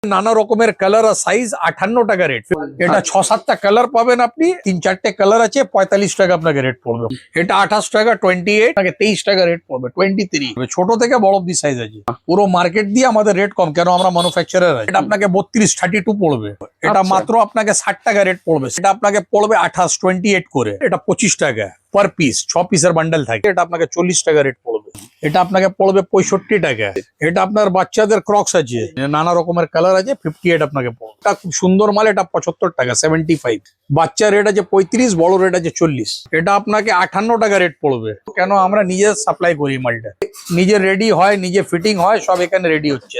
নানা রকমের কালার আর সাইজ 58 টাকা রেট। এটা 6-7টা কালার পাবেন আপনি, 3-4টে কালার আছে, 45 টাকা আপনাকে রেট পড়বে। এটা 28 টাকা, 28 টাকা, 23 টাকা রেট পড়বে, 23। ছোট থেকে বড় অব্দি সাইজ আছে। পুরো মার্কেট দিয়ে আমাদের রেট কম, কেন আমরা ম্যানুফ্যাকচারার। এটা আপনাকে 32 পড়বে। এটা মাত্র আপনাকে 60 টাকা রেট পড়বে। সেটা আপনাকে পড়বে 28 করে। এটা 25 টাকা পার পিস, 6 পিসের বান্ডেল থাকে। এটা আপনাকে 40 টাকা রেট পড়বে। এটা আপনাকে পড়বে 65 টাকা। এটা আপনার বাচ্চাদের ক্রক্স আছে, নানা রকমের কালার আছে, 58 আপনাকে পড়বে। এটা খুব সুন্দর মাল, এটা 75 টাকা, 75। বাচ্চা রেট আছে 35, বড় রেট আছে 40। এটা আপনাকে 58 টাকা রেট পড়বে। কেন আমরা নিজে সাপ্লাই করি মালটা, নিজে রেডি হয়, নিজে ফিটিং হয়, সব এখানে রেডি হচ্ছে।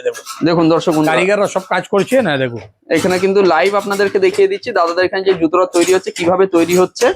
দেখুন দর্শক, কারিগররা সব কাজ করছে না। দেখুন এখানে কিন্তু লাইভ আপনাদেরকে দেখিয়ে দিচ্ছি দাদাদের এখানে যে জুতোটা তৈরি হচ্ছে, কিভাবে তৈরি হচ্ছে।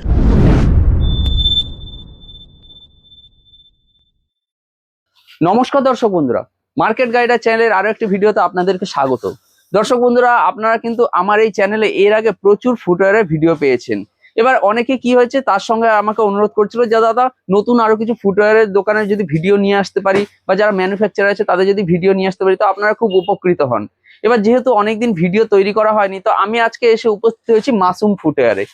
নমস্কার দর্শক বন্ধুরা, মার্কেট গাইডার চ্যানেলের আরো একটি ভিডিওতে আপনাদেরকে স্বাগত। দর্শক বন্ধুরা, আপনারা কিন্তু আমার এই চ্যানেলে এর আগে প্রচুর ফুটওয়্যারের ভিডিও পেয়েছেন। এবার অনেকে কি হয়েছে, তার সঙ্গে আমাকে অনুরোধ করছিল যে দাদা নতুন আরো কিছু ফুটওয়্যারের দোকানের যদি ভিডিও নিয়ে আসতে পারি, বা যারা ম্যানুফ্যাকচারার আছে তাদের যদি ভিডিও নিয়ে আসতে পারি, তো আপনারা খুব উপকৃত হন। এবার যেহেতু অনেকদিন ভিডিও তৈরি করা হয়নি, তো আমি আজকে এসে উপস্থিত হয়েছি মাসুম ফুটওয়্যারে।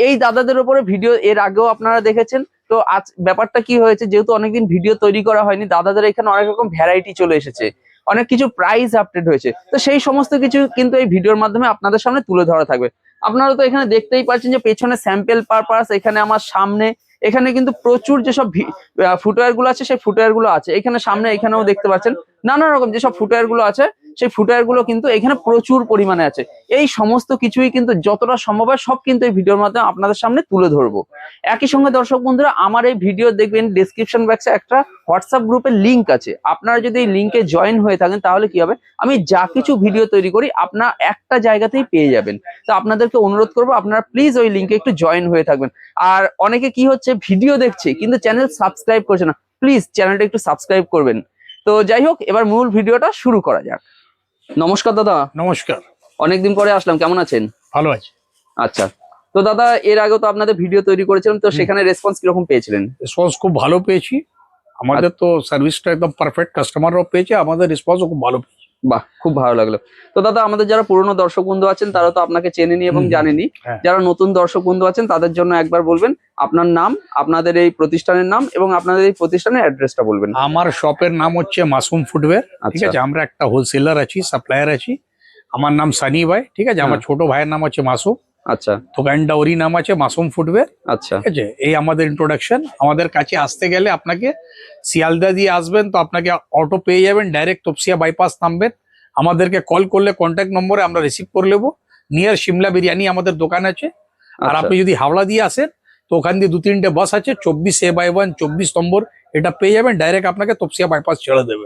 এই দাদাদের উপরে ভিডিও এর আগেও আপনারা দেখেছেন। তো আজ ব্যাপারটা কি হয়েছে, যেহেতু অনেকদিন ভিডিও তৈরি করা হয়নি, দাদাদের এখানে অনেক রকম ভ্যারাইটি চলে এসেছে, অনেক কিছু প্রাইস আপডেট হয়েছে। তো সেই সমস্ত কিছু কিন্তু এই ভিডিওর মাধ্যমে আপনাদের সামনে তুলে ধরা থাকবে। আপনারা তো এখানে দেখতেই পাচ্ছেন যে পেছনে স্যাম্পল পারপাস, এখানে আমার সামনে এখানে কিন্তু প্রচুর যেসব ফুটওয়্যার গুলো আছে সেই ফুটওয়্যার গুলো আছে। এখানে সামনে এখানেও দেখতে পাচ্ছেন নানা রকম যেসব ফুটওয়্যার গুলো আছে, সেই ফুটওয়্যার গুলো কিন্তু এখানে প্রচুর পরিমাণে আছে। এই সমস্ত কিছুই কিন্তু যতটা সম্ভব হয় সব কিন্তু এই ভিডিওর মাধ্যমে আপনাদের সামনে তুলে ধরবো। একই সঙ্গে দর্শক বন্ধুরা, আমার এই ভিডিও দেখবেন ডেসক্রিপশন বক্সে একটা হোয়াটসঅ্যাপ গ্রুপের লিঙ্ক আছে। আপনারা যদি এই লিঙ্কে জয়েন হয়ে থাকেন, তাহলে কি হবে, আমি যা কিছু ভিডিও তৈরি করি আপনারা একটা জায়গাতেই পেয়ে যাবেন। তো আপনাদেরকে অনুরোধ করবো, আপনারা প্লিজ ওই লিঙ্কে একটু জয়েন হয়ে থাকবেন। আর অনেকে কি হচ্ছে, ভিডিও দেখছে কিন্তু চ্যানেল সাবস্ক্রাইব করছে না, প্লিজ চ্যানেলটা একটু সাবস্ক্রাইব করবেন। তো যাই হোক, এবার মূল ভিডিওটা শুরু করা যাক। নমস্কার দাদা। নমস্কার। অনেকদিন পরে আসলাম, কেমন আছেন? ভালো আছে। আচ্ছা, তো দাদা এর আগে তো আপনাদের ভিডিও তৈরি করেছিলাম, তো সেখানে রেসপন্স কিরকম পেয়েছিলেন? রেসপন্স খুব ভালো পেয়েছি। আমাদের তো সার্ভিসটা একদম পারফেক্ট, কাস্টমাররাও পেয়েছে, আমাদের রেসপন্সও খুব ভালো পেয়েছে। বাহ, খুব ভালো লাগলো। তো দাদা, আমাদের যারা পুরনো দর্শক বন্ধু আছেন তারা তো আপনাকে চেনেনি এবং জানেনি। যারা নতুন দর্শক বন্ধু আছেন তাদের জন্য একবার বলবেন আপনার নাম, আপনাদের এই প্রতিষ্ঠানের নাম এবং আপনাদের এই প্রতিষ্ঠানের অ্যাড্রেসটা বলবেন। আমার শপের নাম হচ্ছে মাসুম ফুটওয়্যার, ঠিক আছে। আমরা একটা হোলসেলার আছি, সাপ্লায়ার আছি। আমার নাম সানি ভাই, ঠিক আছে। আমার ছোট ভাইয়ের নাম হচ্ছে মাসুম। আচ্ছা, দোকানটা ওরই নাম আছে, মাসুম ফুটওয়্যার। আচ্ছা, ঠিক আছে। এই আমাদের ইন্ট্রোডাকশন। আমাদের কাছে আসতে গেলে আপনাকে শিয়ালদা দিয়ে আসবেন, তো আপনাকে অটো পেয়ে যাবেন, ডাইরেক্ট তপসিয়া বাইপাস নামবেন। আমাদেরকে কল করলে কন্ট্যাক্ট নম্বরে আমরা রিসিভ করে নেবো। নিয়ার সিমলা বিরিয়ানি আমাদের দোকান আছে। আর আপনি যদি হাওড়া দিয়ে আসেন, তো ওখান দিয়ে 2-3টে বাস আছে, 24A/1, 24 নম্বর, এটা পেয়ে যাবেন। ডাইরেক্ট আপনাকে তপসিয়া বাইপাস ছেড়ে দেবে।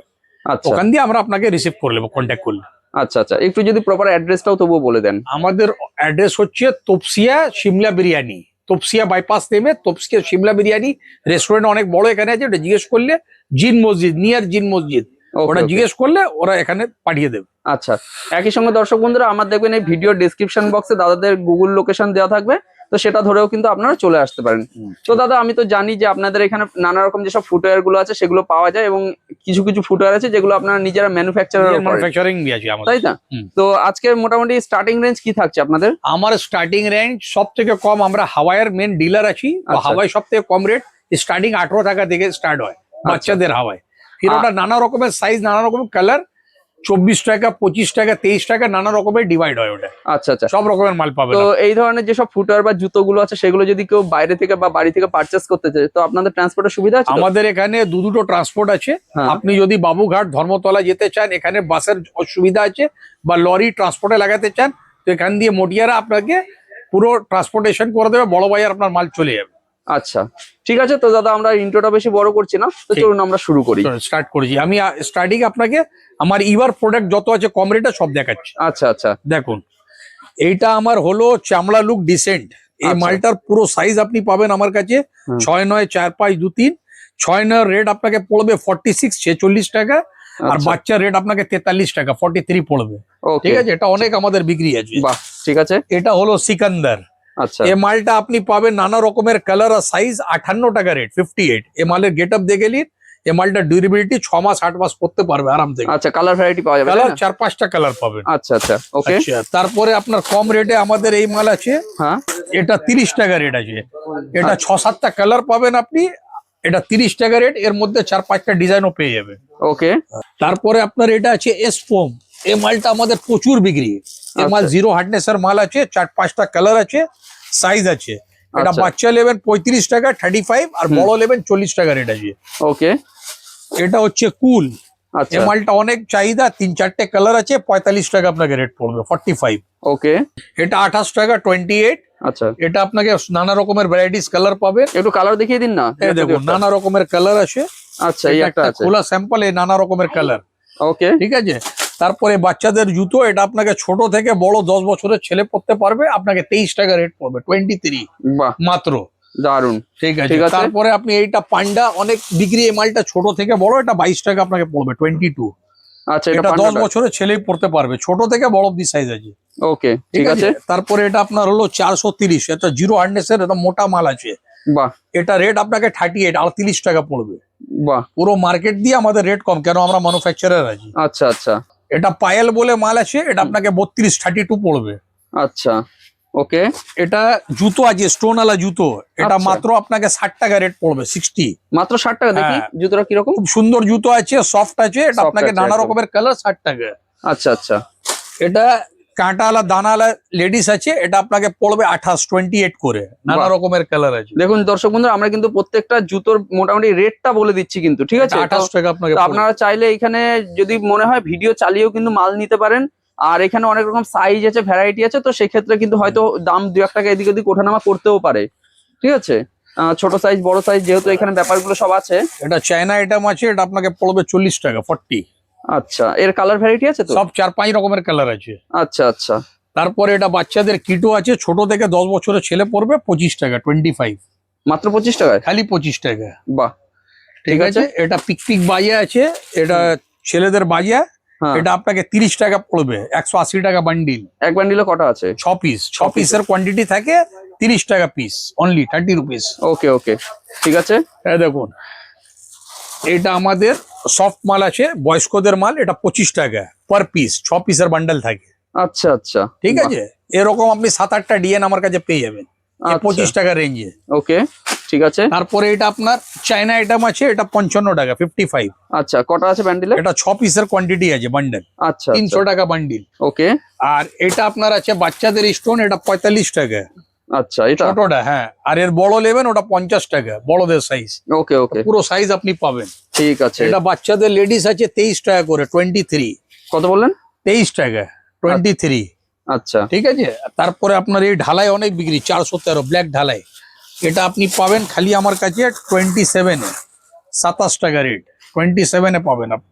ওখান দিয়ে আমরা আপনাকে রিসিভ করে নেবো কন্ট্যাক্ট করলে। আচ্ছা আচ্ছা, একটু যদি প্রপার অ্যাড্রেসটাও তবুও বলে দেন। আমাদের অ্যাড্রেস হচ্ছে তপসিয়া সিমলা বিরিয়ানি। তপসিয়া বাইপাস নেমে তপসিয়া সিমলা বিরিয়ানি রেস্টুরেন্ট অনেক বড় এখানে আছে, ওটা জিজ্ঞেস করলে জিন মসজিদ, নিয়ার জিন মসজিদ, ওটা জিজ্ঞেস করলে ওরা এখানে পাঠিয়ে দেবে। আচ্ছা, একই সঙ্গে দর্শক বন্ধুরা, আমার দেখবেন এই ভিডিও ডেসক্রিপশন বক্সে দাদাদের গুগল লোকেশন দেওয়া থাকবে, তো সেটা ধরেও কিন্তু আপনারা চলে আসতে পারেন। তো দাদা, আমি তো জানি যে আপনাদের এখানে নানা রকম যেসব ফুটওয়্যার গুলো আছে সেগুলো পাওয়া যায়, এবং কিছু কিছু ফুটওয়্যার আছে যেগুলো আপনারা নিজেরা ম্যানুফ্যাকচারিং আছে আমাদের, তাই না? তো আজকে মোটামুটি স্টার্টিং রেঞ্জ কি থাকছে আপনাদের? আমার স্টার্টিং রেঞ্জ সব থেকে কম, আমরা হাওয়াইয়ের মেন ডিলার আছি। হাওয়াই সব থেকে কম রেট স্টার্টিং 18 টাকা থেকে স্টার্ট হয় বাচ্চাদের হাওয়াই। ফির ওটা নানা রকমের সাইজ, নানা রকমের কালার, 24 টাকা, 25 টাকা, 23 টাকা, নানা রকমের ডিভাইড হয় ওটা। আচ্ছা আচ্ছা, সব রকমের মাল পাবে। তো এই ধরনের যেসব ফুটওয়্যার বা জুতোগুলো আছে সেগুলো যদি কেউ বাইরে থেকে বা বাড়ি থেকে পারচেস করতে চায়, তো আপনাদের ট্রান্সপোর্টের সুবিধা আছে? আমাদের এখানে দুটো ট্রান্সপোর্ট আছে। আপনি যদি বাবুঘাট, ধর্মতলা যেতে চান, এখানে বাসের সুবিধা আছে, বা লরি ট্রান্সপোর্টে লাগাতে চান, তো এখান দিয়ে মটিয়ারা আপনাকে পুরো ট্রান্সপোর্টেশন করে দেবে, বড় বাজার আপনার মাল চলে যাবে। আচ্ছা, ঠিক আছে। তো দাদা, আমরা ইন্ট্রোটা বেশি বড় করছি না, তো চলুন আমরা শুরু করি। স্টার্ট করেছি আমি। স্টার্টিং আপনাকে আমার ইভার প্রোডাক্ট যত আছে কম রেটে সব দেখাচ্ছি। আচ্ছা আচ্ছা, দেখুন, এইটা আমার হলো চামড়া লুক ডিসেন্ট। এই মালটার পুরো সাইজ আপনি পাবেন আমার কাছে 6-9, 4-5, 2-3। 6-9 রেট আপনাকে পড়বে 46, 46 টাকা। আর বাচ্চার রেট আপনাকে 43 টাকা, 43 পড়বে। ঠিক আছে, এটা অনেক আমাদের বিক্রি আছে। বাহ, ঠিক আছে। এটা হলো সিকান্দার। আচ্ছা, এই মালটা আপনি পাবেন নানা রকমের কালার আর সাইজ, 58 টাকা রেট, 58। এই মালের গেট আপ দেখে নিন, এই মালটা ডিউরেবিলিটি 6 মাস 8 মাস পড়তে পারবে আরাম থেকে। আচ্ছা, কালার ভ্যারাইটি পাওয়া যাবে কালার 4-5টা কালার পাবেন। আচ্ছা আচ্ছা, ওকে। আচ্ছা, তারপরে আপনার কম রেটে আমাদের এই মাল আছে। হ্যাঁ, এটা 30 টাকা রেট আছে। এটা 6-7টা কালার পাবেন আপনি। এটা 30 টাকা রেট, এর মধ্যে 4-5টা ডিজাইনও পেয়ে যাবেন। ওকে। তারপরে আপনার এটা আছে এস ফোম। এই মালটা আমাদের প্রচুর বিক্রি। এই মাল জিরো হার্ডনেস এর মাল আছে, 4-5টা কালার আছে, সাইজ আছে। এটা আচ্ছা। বাচ্চা নেবেন 35 টাকা 35, আর বড় নেবেন 40 টাকা রেট আছে। ওকে। এটা হচ্ছে কুল। আচ্ছা। এই মালটা অনেক চাহিদা, 3-4টে কালার আছে, 45 টাকা আপনাকে রেট পড়বে 45। ওকে। এটা 28 টাকা 28। আচ্ছা, এটা আপনাকে নানা রকমের ভ্যারাইটিস কালার পাবেন। একটু কালার দেখিয়ে দিন না। এই দেখুন নানা রকমের কালার আছে। আচ্ছা, এই এটা একটা একটা আছে। খোলা স্যাম্পল, এই নানা রকমের কালার। ওকে। ঠিক আছে। তারপরে বাচ্চাদের জুতো, এটা আপনাকে ছোট থেকে বড় 10 বছরের ছেলে পড়তে পারবে, আপনাকে 23 টাকা রেট পড়বে 23 বাহ, মাত্র। দারুন। ঠিক আছে। ঠিক আছে। তারপরে আপনি এইটা পান্ডা অনেক বিক্রি, এই মালটা ছোট থেকে বড়, এটা 22 টাকা আপনাকে পড়বে 22। আচ্ছা, এটা এটা 10 বছরের ছেলেই পড়তে পারবে, ছোট থেকে বড় অব্দি সাইজ আছে। ওকে, ঠিক আছে। তারপরে এটা আপনার হলো 430, এটা জিরো হার্ডনেস এর, এটা মোটা মাল আছে। বাহ এটা রেট আপনাকে 38 38 টাকা পড়বে। বাহ। পুরো মার্কেট দিয়ে আমাদের রেট কম, কেন আমরা ম্যানুফ্যাকচারার আছি। আচ্ছা আচ্ছা এটা পায়েল বলে মাল আছে, এটা আপনাকে 32 পড়বে। আচ্ছা, ওকে। এটা জুতো আছে, স্টোন আলা জুতো। এটা আচ্ছা। মাত্র আপনাকে 60 টাকা রেট পড়বে 60। মাত্র 60 টাকা। দেখি হ্যাঁ। জুতোটা কিরকম। খুব সুন্দর জুতো আছে, সফট আছে। এটা Soft আপনাকে আছে নানা একদম। রকমের কালার 60 টাকা। আচ্ছা আচ্ছা, এটা কাঁটা আলা দানা আলা লেডিস আছে, এটা আপনাকে পড়বে 28 করে। নানা বাহ। রকমের কালার আছে। দেখুন দর্শক বন্ধুরা, আমরা কিন্তু প্রত্যেকটা জুতোর মোটামুটি রেটটা বলে দিচ্ছি কিন্তু, ঠিক আছে। 28 টাকা আপনাকে তো পড়বে। আপনারা চাইলে এখানে যদি মনে হয় ভিডিও চালিয়েও কিন্তু মাল নিতে পারেন। আর এখানে অনেক রকম সাইজ আছে, ভ্যারাইটি আছে, তো সেক্ষেত্রে কিন্তু হয়তো দাম 2-1 টাকা এদিক ওদিক ওঠানামা করতেও পারে, ঠিক আছে। ছোট সাইজ বড় সাইজ যেহেতু এখানে ব্যাপারগুলো সব আছে। এটা চায়না আইটেম আছে, এটা আপনাকে পড়বে 40 টাকা 40। আচ্ছা, এর কালার ভ্যারাইটি আছে তো? সব 4-5 রকমের কালার আছে। আচ্ছা আচ্ছা, তারপরে এটা বাচ্চাদের কিটো আছে, ছোট থেকে 10 বছরের ছেলে পড়বে 25 টাকা 25। মাত্র 25 টাকায়? খালি 25 টাকা। বাহ, ঠিক আছে। এটা পিক পিক বাজা আছে, এটা ছেলেদের বাজা। হ্যাঁ। এটা আপনাকে 30 টাকা পড়বে, 180 টাকা বান্ডিল। এক বান্ডিলে কটা আছে? 6 পিস। 6 পিসের কোয়ান্টিটি থাকে, 30 টাকা পিস, অনলি 30 রুপিস। ওকে ওকে, ঠিক আছে। এই দেখুন, এটা আমাদের সফট মাল আছে, বয়স্কদের মাল। এটা 25 টাকা পার পিস, 6 পিসের বান্ডেল থাকে। আচ্ছা আচ্ছা, ঠিক আছে। এরকম আপনি 7-8টা ডিএন আমার কাছে পেয়ে যাবেন এই 25 টাকা রেঞ্জে। ওকে, ঠিক আছে। তারপরে এটা আপনার চায়না আইটেম আছে, এটা 55 টাকা 55। আচ্ছা, কটা আছে বান্ডিলে? এটা 6 পিসের কোয়ান্টিটি আছে বান্ডেল, আচ্ছা 300 টাকা বান্ডিল। ওকে। আর এটা আপনার আছে বাচ্চাদের স্টোন, এটা 45 টাকা আচ্ছা, এটা ছোটটা। হ্যাঁ, আর এর বড় নেবেন, ওটা 50 টাকা, বড়দের সাইজ। ওকে ওকে, পুরো সাইজ আপনি পাবেন। ঠিক আছে। এটা বাচ্চাদের লেডিস আছে 23 টাকা করে 23। কত বললেন? 23 টাকা 23। আচ্ছা, ঠিক আছে। তারপরে আপনার এই ঢালাই অনেক বিক্রি, 413 ব্ল্যাক ঢালাই। এটা আপনি পাবেন খালি আমার কাছে 27 এ, 27 টাকা রেট 27 এ পাবেন আপনি।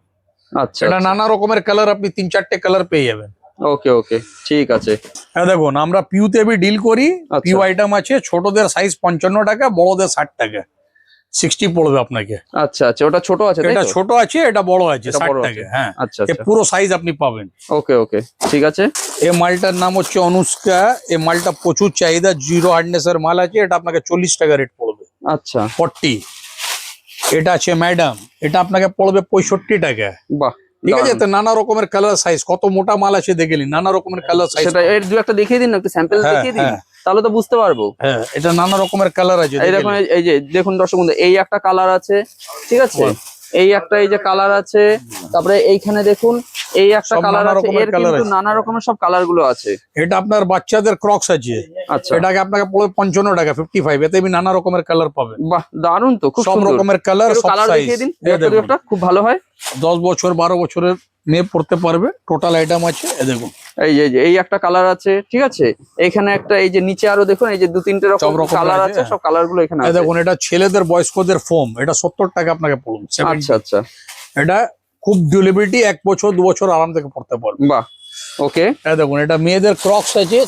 আচ্ছা, এটা নানা রকমের কালার, আপনি 3-4টে কালার পেয়ে যাবেন। ওকে ওকে, ঠিক আছে। হ্যাঁ দেখুন, আমরা পিউতে ডিল করি। আচ্ছা। পিউ আইটেম আছে, ছোটদের সাইজ 55 টাকা, বড়দের 60 টাকা 60 পড়বে আপনাকে। আচ্ছা আচ্ছা, ওটা ছোট আছে তাই এটা তো? ছোট আছে, এটা বড় আছে এটা 60 বড় টাকা। আছে। হ্যাঁ, আচ্ছা এ আচ্ছা, পুরো সাইজ আপনি পাবেন। ওকে ওকে, ঠিক আছে। এই মালটার নাম হচ্ছে অনুষ্কা। এই মালটা প্রচুর চাহিদা, জিরো হার্ডনেস এর মাল আছে। এটা আপনাকে 40 টাকা রেট পড়বে আচ্ছা, 40। এটা আছে ম্যাডাম, এটা আপনাকে পড়বে 65 টাকা। বাহ, ঠিক আছে। দারুণ। তো নানা রকমের কালার সাইজ, কত মোটা মাল আছে দেখে নিন, নানা রকমের কালার সাইজ। সেটা এর 2-1টা দেখিয়ে দিন না, একটু স্যাম্পল হ্যাঁ, দেখিয়ে দিন, হ্যাঁ। তাহলে তো বুঝতে পারবো। হ্যাঁ, এটা নানা রকমের কালার আছে এই দেখে দেখুন, নিন। এই যে দেখুন দর্শক বন্ধু, এই একটা কালার আছে, ঠিক আছে। বাহ। এই একটা এই যে কালার আছে, তারপরে এইখানে দেখুন এই একটা সব কালার নানা আছে। রকমের এর colour কিন্তু আছে। নানা রকমের সব কালার গুলো আছে। এটা আপনার বাচ্চাদের ক্রক্স আছে, আচ্ছা, এটাকে আপনাকে পড়বে 55 টাকা 55। এতে আপনি নানা রকমের কালার পাবেন, বাহ, দারুণ তো, খুব সব সুন্দর। রকমের কালার, একটু সব কালার সাইজ। দেখিয়ে দিন, একটা খুব ভালো হয়। 10 বছর 12 বছরের মেয়ে পড়তে পারবে, টোটাল আইটেম আছে। এ দেখুন, এই একটা কালার আছে, ঠিক আছে। এখানে একটা, এই যে নিচে আরো দেখুন, এই যে 2-3টে সব রকম রকমের কালার আছে, আছে, সব কালার গুলো এখানে এ আছে। দেখুন, এটা ছেলেদের বয়স্কদের ফোম, এটা 70 টাকা আপনাকে পড়বে 70। আচ্ছা আচ্ছা, এটা খুব ডিউরেবিলিটি, 1 বছর 2 বছর আরাম থেকে পড়তে পারবে। বাহ, ওকে। এই দেখুন, এটা মেয়েদের ক্রক্স আছে,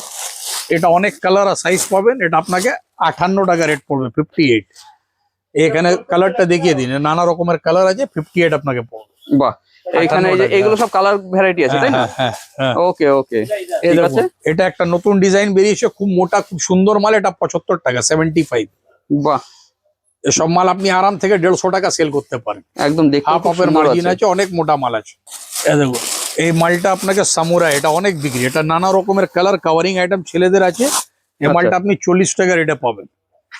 এটা অনেক কালার আর সাইজ পাবেন। এটা আপনাকে 58 টাকা রেট পড়বে 58। এখানে কালারটা দেখিয়ে দিন, নানা রকমের কালার আছে, 58 আপনাকে পড়বে। বাহ, এখানে এই যে এইগুলো সব কালার ভ্যারাইটি আছে তাই না? হ্যাঁ, হ্যাঁ। ওকে ওকে, এই ঠিক দেখুন, আছে। এটা একটা নতুন ডিজাইন বেরিয়েছে, খুব মোটা, খুব সুন্দর মাল। এটা 75 টাকা 75। বাহ, এসব মাল আপনি আরাম থেকে 150 টাকা সেল করতে পারেন। একদম দেখতে হাফ খুব অফের সুন্দর মার্জিন আছে। আছে, অনেক মোটা মাল আছে। এই দেখুন এই মালটা আপনাকে সামুরাই, এটা অনেক বিক্রি, এটা নানা রকমের কালার কাভারিং আইটেম ছেলেদের আছে। এই আচ্ছা। মালটা আপনি 40 টাকা রেটে পাবেন,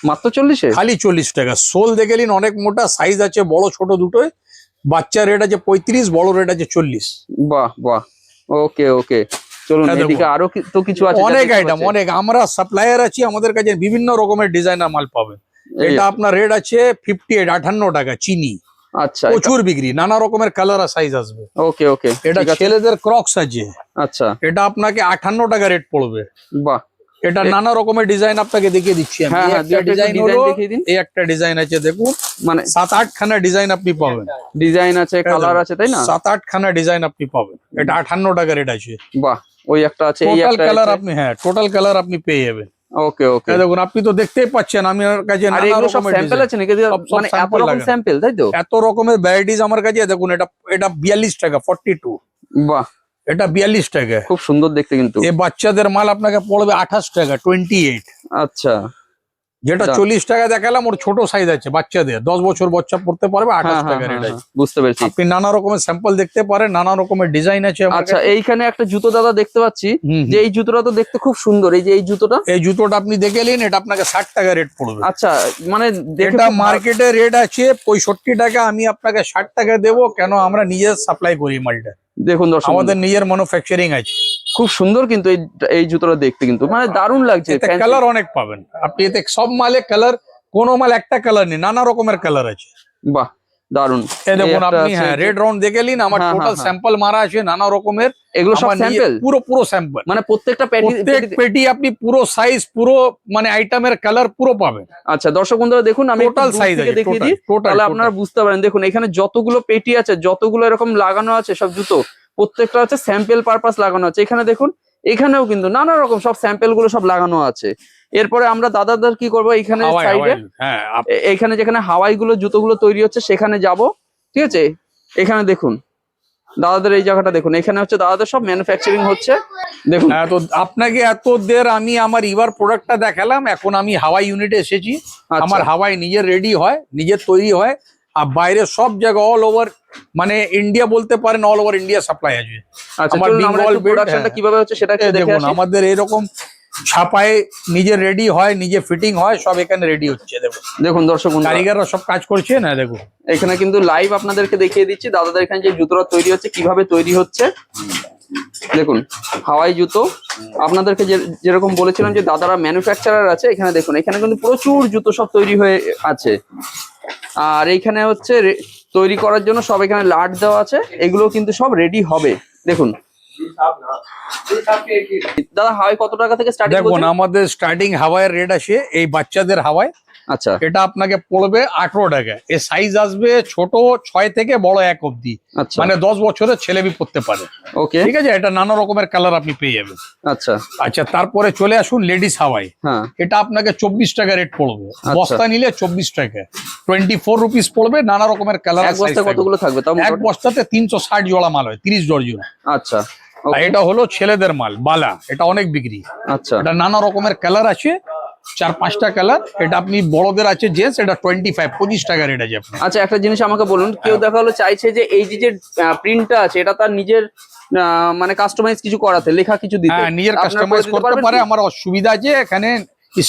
মাত্র 40-এ? খালি 40 টাকা। সোল দেখে নিন, অনেক মোটা সাইজ আছে, বড় ছোট দুটোই। বাচ্চা রেট আছে 35, বড় রেট আছে 40। বাহ বাহ, ওকে ওকে, চলুন হ্যাঁ, এদিকে দেখুন। আরো তো কিছু আছে যা অনেক দেখতে আইটেম, পাচ্ছি। অনেক। আমরা সাপ্লায়ার আছি, আমাদের কাছে বিভিন্ন রকমের ডিজাইনার মাল পাবেন। এই এটা আপনার রেট আছে 58, 58 টাকা চিনি। আচ্ছা, প্রচুর বিক্রি, নানা রকমের কালার আর সাইজ আসবে। ওকে ওকে, এটা ঠিক আছে। ছেলেদের ক্রক্স আছে, আচ্ছা, এটা আপনাকে 58 টাকা রেট পড়বে। বাহ। এটা নানা রকমের ডিজাইন আপনাকে দেখিয়ে দিচ্ছি আমি। হ্যাঁ এই হ্যাঁ, একটা ডিজাইন ডিজাইন হলো, দেখিয়ে দিন। এই একটা ডিজাইন আছে, দেখুন মানে 7-8 খানা ডিজাইন আপনি পাবেন। ডিজাইন আছে, কালার আছে, তাই না? 7-8 খানা ডিজাইন আপনি পাবেন। এটা 58 টাকা রেট আছে। বাহ, ওই একটা আছে, এই টোটাল একটা কালার আছে। আপনি, হ্যাঁ টোটাল কালার আপনি পেয়ে যাবেন। ওকে ওকে। এই দেখুন, আপনি তো দেখতেই পাচ্ছেন আমার কাছে আর নানা এগুলো সব রকমের স্যাম্পল ডিজাইন, আছে নাকি? সব মানে এত sample রকম লাগানো। স্যাম্পল, তাই তো? এত রকমের ভ্যারাইটিস আমার কাছে। দেখুন এটা, এটা 42 টাকা, 42। বাহ, এটা 42 টাকা। খুব সুন্দর দেখতে কিন্তু। এই বাচ্চাদের মাল আপনাকে পড়বে 28 টাকা, 28। আচ্ছা, যেটা দাম। 40 টাকা দেখালাম, ওর ছোট সাইজ আছে বাচ্চাদের, 10 বছর বাচ্চা পড়তে পারবে, হ্যাঁ 28 হ্যাঁ টাকা রেট হ্যাঁ, আছে। বুঝতে পেরেছি। আপনি নানা রকমের স্যাম্পল দেখতে পারেন, নানা রকমের ডিজাইন আছে আমার আচ্ছা, কাছে। এইখানে একটা জুতো দাদা দেখতে পাচ্ছি, হুম, যে এই জুতোটা তো দেখতে খুব সুন্দর, এই যে এই জুতোটা। এই জুতোটা আপনি দেখে নিন, এটা আপনাকে 60 টাকা রেট পড়বে। আচ্ছা, মানে দেখে এটা খুব ভালো- মার্কেটে রেট আছে 65 টাকা, আমি আপনাকে 60 টাকা দেবো। কেন? আমরা নিজে সাপ্লাই করি মালটা, দেখুন দর্শক বন্ধু, আমাদের নিজের ম্যানুফ্যাকচারিং আছে। খুব সুন্দর কিন্তু এই জুতোটা দেখতে কিন্তু মানে দারুণ লাগছে। এতে fancy। কালার অনেক পাবেন আপনি, এতে সব মালে কালার, কোনো মাল একটা কালার নেই, নানা রকমের কালার আছে। বাহ, দারুণ। এই দেখুন একটা আপনি, আছে হ্যাঁ যে- রেড রাউন্ড দেখে নিন, আমার হ্যাঁ, টোটাল হ্যাঁ, স্যাম্পল মারা আছে নানা রকমের। এগুলো সব আমার নিজে- স্যাম্পল, পুরো স্যাম্পল, মানে প্রত্যেকটা প্রত্যেক পেটি আপনি পুরো সাইজ, পুরো মানে আইটেমের কালার পুরো পাবেন। আচ্ছা দর্শক বন্ধুরা দেখুন, আমি টোটাল সাইজ আছে, দেখিয়ে দিই, টোটাল তাহলে আপনারা বুঝতে পারেন। দেখুন এখানে যতগুলো পেটি আছে, যতগুলো এরকম লাগানো আছে সব জুতো, প্রত্যেকটা হচ্ছে স্যাম্পল পারপাস লাগানো আছে। এখানে দেখুন, এখানেও কিন্তু নানা রকম সব স্যাম্পল গুলো সব লাগানো আছে। এরপরে আমরা দাদাদের কি করবো, এখানে হাওয়াই, সাইডে, হ্যাঁ এখানে যেখানে হাওয়াই গুলো জুতোগুলো তৈরি হচ্ছে সেখানে যাব, ঠিক আছে? এখানে দেখুন দাদাদের এই জায়গাটা দেখুন, এখানে হচ্ছে দাদাদের সব ম্যানুফ্যাকচারিং হচ্ছে, দেখুন। হ্যাঁ, তো আপনাকে এত দের আমি আমার ইভার প্রোডাক্টটা দেখালাম, এখন আমি হাওয়াই ইউনিটে এসেছি। আচ্ছা। আমার হাওয়াই নিজের রেডি হয়, নিজের তৈরি হয়, আর বাইরে সব জায়গা অল ওভার, মানে ইন্ডিয়া বলতে পারেন, অল ওভার ইন্ডিয়া সাপ্লাই আছে। আচ্ছা, আমার চলুন আমরা বেঙ্গল একটু প্রোডাকশনটা কিভাবে হচ্ছে সেটা একটু এই দেখে দেখুন, আসি। আমাদের এরকম ছাপায় নিজে রেডি হয়, নিজে ফিটিং হয়, সব এখানে রেডি হচ্ছে। দেখুন দেখুন দর্শক বন্ধুরা, কারিগররা সব কাজ করছে না, দেখুন এখানে কিন্তু লাইভ আপনাদেরকে দেখিয়ে দিচ্ছি দাদাদের এখানে যে জুতোটা তৈরি হচ্ছে, কিভাবে তৈরি হচ্ছে। দেখুন হাওয়াই জুতো, আপনাদেরকে যেরকম বলেছিলাম যে দাদারা ম্যানুফ্যাকচারার আছে, এখানে দেখুন এখানে কিন্তু প্রচুর জুতো সব তৈরি হয়ে আছে। আর এইখানে হচ্ছে তৈরি করার জন্য সব এখানে লাট দেওয়া আছে, এগুলো কিন্তু সব রেডি হবে। দেখুন দাদা, হাওয়াই কত টাকা থেকে স্টার্টিং? দেখুন আমাদের স্টার্টিং হাওয়াইয়ের রেট আছে, এই বাচ্চাদের হাওয়াই, আচ্ছা এটা আপনাকে পড়বে 18 টাকা। এর সাইজ আসবে ছোট 6 থেকে বড় 1 অবধি, আচ্ছা, মানে 10 বছরের ছেলে বি পড়তে পারে। ওকে, ঠিক আছে, এটা নানা রকমের কালার আপনি পেয়ে যাবেন। আচ্ছা আচ্ছা, তারপরে চলে আসুন লেডিস হাওয়াই। হ্যাঁ, এটা আপনাকে 24 টাকা রেট পড়বে, বস্তা নিলে 24 টাকা, 24 রুপিস পড়বে। নানা রকমের কালার, এক বস্তা কতগুলো থাকবে তাও? এক বস্তাতে 360 জোড়া মাল হয়, 30 ডর্জন। আচ্ছা, আর এটা হলো ছেলেদের মাল বালা, এটা অনেক বিক্রি। আচ্ছা, এটা নানা রকমের কালার আছে, 4-5টা কালার। এটা আপনি বড়দের আছে জেন্টস, এটা 25 টাকা রেট আছে আপনার। আচ্ছা, একটা জিনিস আমাকে বলুন, কেউ দেখা হলো চাইছে যে এই যে প্রিন্টটা আছে এটা তার নিজের মানে কাস্টমাইজ কিছু করাতে, লেখা কিছু দিতে, হ্যাঁ, নিজের আপনারা কাস্টমাইজ করে দিতে করতে পারবেন পারে। কি? আমার অসুবিধা আছে, এখানে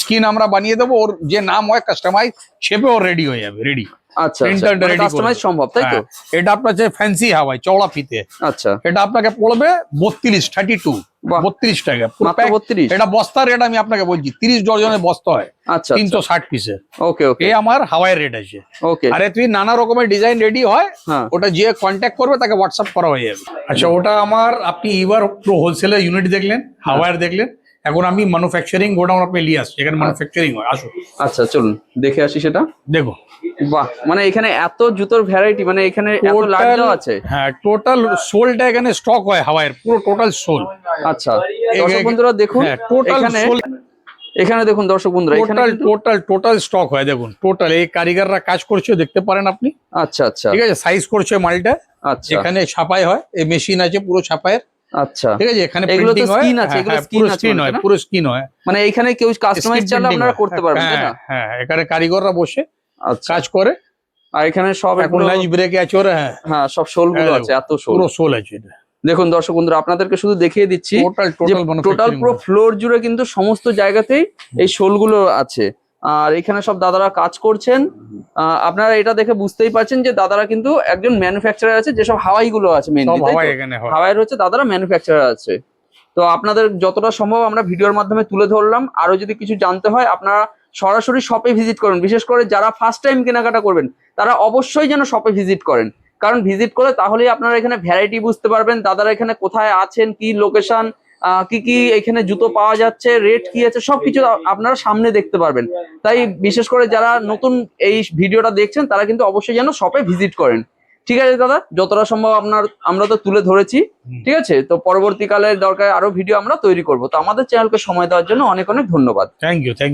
স্ক্রিন আমরা বানিয়ে দেবো, ওর যে নাম হয় কাস্টমাইজ ছেপে ওর রেডি হয়ে যাবে, রেডি। আচ্ছা, প্রিন্টারটা রেডি কাস্টমাইজ সম্ভব, তাই তো? এটা আপনার যে ফ্যান্সি হাওয়াই চওড়া ফিতে, আচ্ছা, এটা আপনাকে পড়বে 32 বাহ। 32 টাকা পুরো মাত্র প্যাক। 32? এটা বস্তার রেট আমি আপনাকে বলছি, 30 ডজনের বস্তা হয়, আচ্ছা, 360 পিসের। ওকে ওকে এই আমার হাওয়াইয়ের রেট আছে। ওকে, আরে তুই নানা রকমের ডিজাইন রেডি হয়, হ্যাঁ, ওটা যে কন্ট্যাক্ট করবে তাকে হোয়াটসঅ্যাপ করা হয়ে যাবে। আচ্ছা, ওটা আমার, আপনি এবার পুরো হোলসেলের ইউনিট দেখলেন, হাওয়াইয়ের দেখলেন। এখন আমি ম্যানুফ্যাকচারিং গোডাউন আপনি নিয়ে আসছি, এখানে ম্যানুফ্যাকচারিং হয়, আসুন আচ্ছা চলুন দেখে আসি সেটা। দেখো। বাহ, মানে এখানে এত জুতোর ভ্যারাইটি, মানে এখানে এত লাট দেওয়া আছে। হ্যাঁ, টোটাল সোলটা এখানে স্টক হয় হাওয়াইয়ের, পুরো টোটাল সোল। আচ্ছা দর্শক বন্ধুরা দেখুন, টোটাল এখানে সোল, এখানে দেখুন দর্শক বন্ধুরা, এখানে টোটাল স্টক হয়। দেখুন টোটাল এই কারিগররা কাজ করছে, দেখতে পারেন আপনি। আচ্ছা আচ্ছা, ঠিক আছে, সাইজ করছে মালটা, আচ্ছা, এখানে ছাপাই হয়, এই মেশিন আছে পুরো ছাপায়ের। আচ্ছা, ঠিক আছে, এখানে এগুলো তো প্রিন্টিং হয়, স্কিন আছে, এগুলো হ্যাঁ, স্কিন পুরো আছে স্ক্রিন মানে, হয়, তাই না? পুরো স্ক্রিন হয়। মানে এখানে কেউ কাস্টমাইজ চাইলে আপনারা করতে পারবেন, তাই না? হ্যাঁ, এখানে কারিগররা বসে আচ্ছা কাজ করে আর এখানে সব এখন এগুলো লাঞ্চ ব্রেকে আছে ওরা। হ্যাঁ, হ্যাঁ সব শোল গুলো হ্যাঁ, আছে, এত শোল। পুরো সোল আছে এটা। দেখুন দর্শক বন্ধুরা আপনাদেরকে শুধু দেখিয়ে দিচ্ছি টোটাল পুরো ফ্লোর জুড়ে কিন্তু সমস্ত জায়গাতেই এই শোল গুলো আছে। আর এখানে সব দাদারা কাজ করছেন। আপনারা এটা দেখে বুঝতেই পারছেন যে দাদারা কিন্তু একজন ম্যানুফ্যাকচারার আছে, যেসব হাওয়াই গুলো আছে মেনলি, হাওয়াইয়ের হচ্ছে দাদারা ম্যানুফ্যাকচারার আছে। তো আপনাদের যতটা সম্ভব আমরা ভিডিওর মাধ্যমে তুলে ধরলাম। আরো যদি কিছু জানতে হয় আপনারা সরাসরি শপে ভিজিট করুন, বিশেষ করে যারা ফার্স্ট টাইম কেনাকাটা করবেন তারা অবশ্যই যেন শপে ভিজিট করেন, কারণ ভিজিট করে তাহলেই আপনারা এখানে ভ্যারাইটি বুঝতে পারবেন, দাদারা এখানে কোথায় আছেন, কি লোকেশন, কি কি এখানে জুতো পাওয়া যাচ্ছে, রেট কি আছে, সবকিছু আপনারা সামনে দেখতে পারবেন। তাই বিশেষ করে যারা নতুন এই ভিডিওটা দেখছেন তারা কিন্তু অবশ্যই যেন শপে ভিজিট করেন। ঠিক আছে দাদা, যতটা সম্ভব আমরা তো তুলে ধরেছি। ঠিক আছে, তো পরবর্তীকালে দরকার আরো ভিডিও আমরা তৈরি করব। তো আমাদের চ্যানেলকে সময় দেওয়ার জন্য অনেক অনেক ধন্যবাদ। Thank you sir.